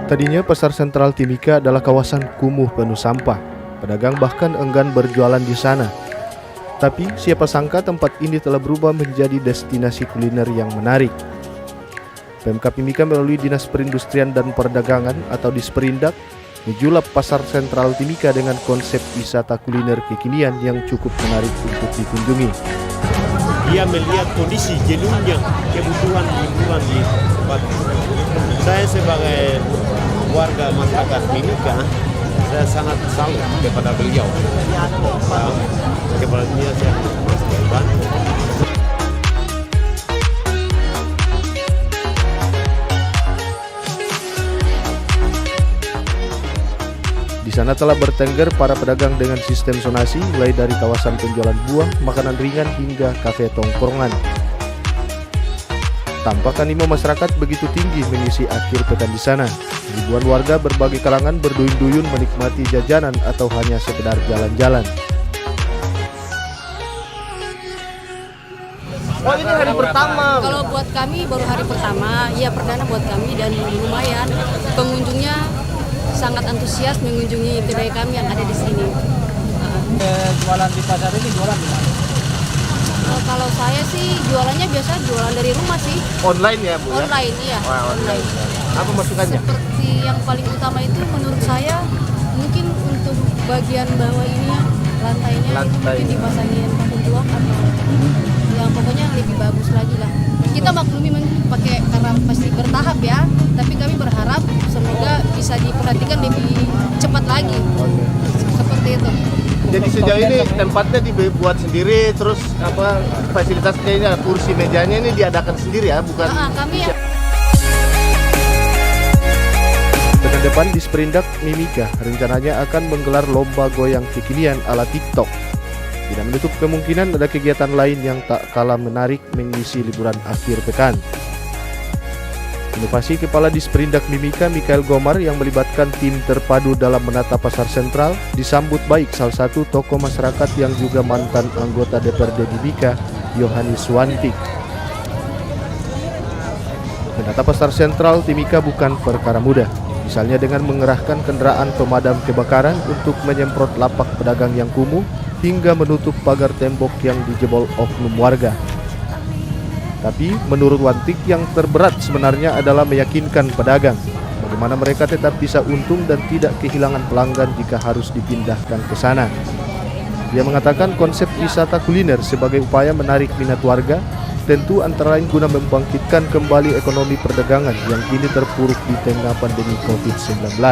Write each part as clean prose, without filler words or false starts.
Tadinya pasar sentral Timika adalah kawasan kumuh penuh sampah. Pedagang bahkan enggan berjualan di sana. Tapi siapa sangka tempat ini telah berubah menjadi destinasi kuliner yang menarik. Pemkab Timika melalui Dinas Perindustrian dan Perdagangan atau Disperindak menjulap pasar sentral Timika dengan konsep wisata kuliner kekinian yang cukup menarik untuk dikunjungi. Dia melihat kondisi jenuhnya, kebutuhan liburan di tempat. Saya sebagai warga masyarakat Timika, saya sangat salut kepada beliau. Kepada dia saya bantu. Di sana telah bertengger para pedagang dengan sistem zonasi, mulai dari kawasan penjualan buah, makanan ringan hingga kafe tongkrongan. Tampak animo masyarakat begitu tinggi mengisi akhir pekan di sana. Ribuan warga berbagai kalangan berduyun-duyun menikmati jajanan atau hanya sekedar jalan-jalan. Oh, ini hari pertama. Kalau buat kami baru hari pertama, ya perdana buat kami dan lumayan pengunjungnya sangat antusias mengunjungi kedai kami yang ada di sini. Jualan di pasar ini jualan di mana? Kalau saya sih jualannya biasa jualan dari rumah sih. Online ya, Bu? Online, iya. Online. Apa masukannya? Seperti yang paling utama itu menurut saya mungkin untuk bagian bawah ini ya, lantainya itu mungkin dipasangin tuak atau yang pokoknya yang lebih bagus lagi lah. Kita maklumi pakai karena pasti bertahap ya, tapi kami berharap semoga bisa diperhatikan lebih cepat lagi. Seperti itu. Jadi sejauh ini tempatnya dibuat sendiri, terus apa fasilitasnya ini, kursi mejanya ini diadakan sendiri ya, bukan? Kami ya. Pekan depan Disperindak Timika rencananya akan menggelar lomba goyang kekinian ala TikTok. Tidak menutup kemungkinan ada kegiatan lain yang tak kalah menarik mengisi liburan akhir pekan. Inovasi Kepala Disperindak Timika Mikael Gomar yang melibatkan tim terpadu dalam menata pasar sentral disambut baik salah satu tokoh masyarakat yang juga mantan anggota DPRD Timika, Yohanis Wantik. Menata pasar sentral Timika bukan perkara mudah, misalnya dengan mengerahkan kendaraan pemadam kebakaran untuk menyemprot lapak pedagang yang kumuh hingga menutup pagar tembok yang dijebol oknum warga. Tapi menurut Wantik yang terberat sebenarnya adalah meyakinkan pedagang bagaimana mereka tetap bisa untung dan tidak kehilangan pelanggan jika harus dipindahkan ke sana. Dia mengatakan konsep wisata kuliner sebagai upaya menarik minat warga, tentu antara lain guna membangkitkan kembali ekonomi perdagangan yang kini terpuruk di tengah pandemi COVID-19.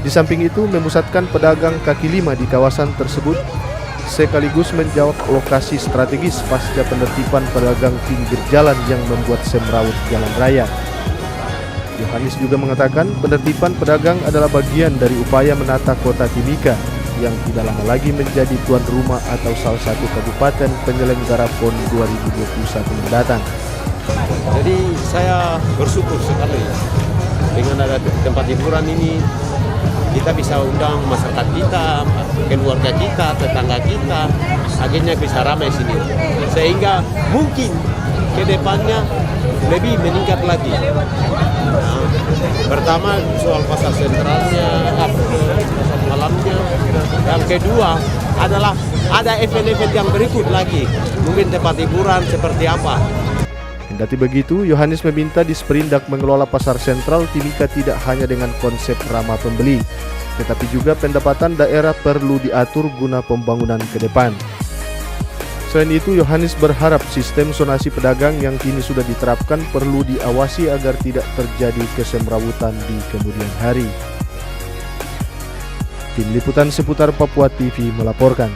Di samping itu, memusatkan pedagang kaki lima di kawasan tersebut sekaligus menjawab lokasi strategis pasca penertiban pedagang pinggir jalan yang membuat semrawut jalan raya. Yohanis juga mengatakan penertiban pedagang adalah bagian dari upaya menata kota Timika yang tidak lama lagi menjadi tuan rumah atau salah satu kabupaten penyelenggara PON 2021 mendatang. Jadi saya bersyukur sekali dengan ada tempat hiburan ini. Kita bisa undang masyarakat kita, keluarga kita, tetangga kita, akhirnya bisa ramai sini. Sehingga mungkin ke depannya lebih meningkat lagi. Nah, pertama soal pasar sentralnya, pasar malamnya. Yang kedua adalah ada event-event yang berikut lagi. Mungkin tempat hiburan seperti apa. Kendati begitu, Yohanis meminta Disperindak mengelola pasar sentral Timika tidak hanya dengan konsep ramah pembeli, tetapi juga pendapatan daerah perlu diatur guna pembangunan ke depan. Selain itu, Yohanis berharap sistem zonasi pedagang yang kini sudah diterapkan perlu diawasi agar tidak terjadi kesemrawutan di kemudian hari. Tim Liputan Seputar Papua TV melaporkan.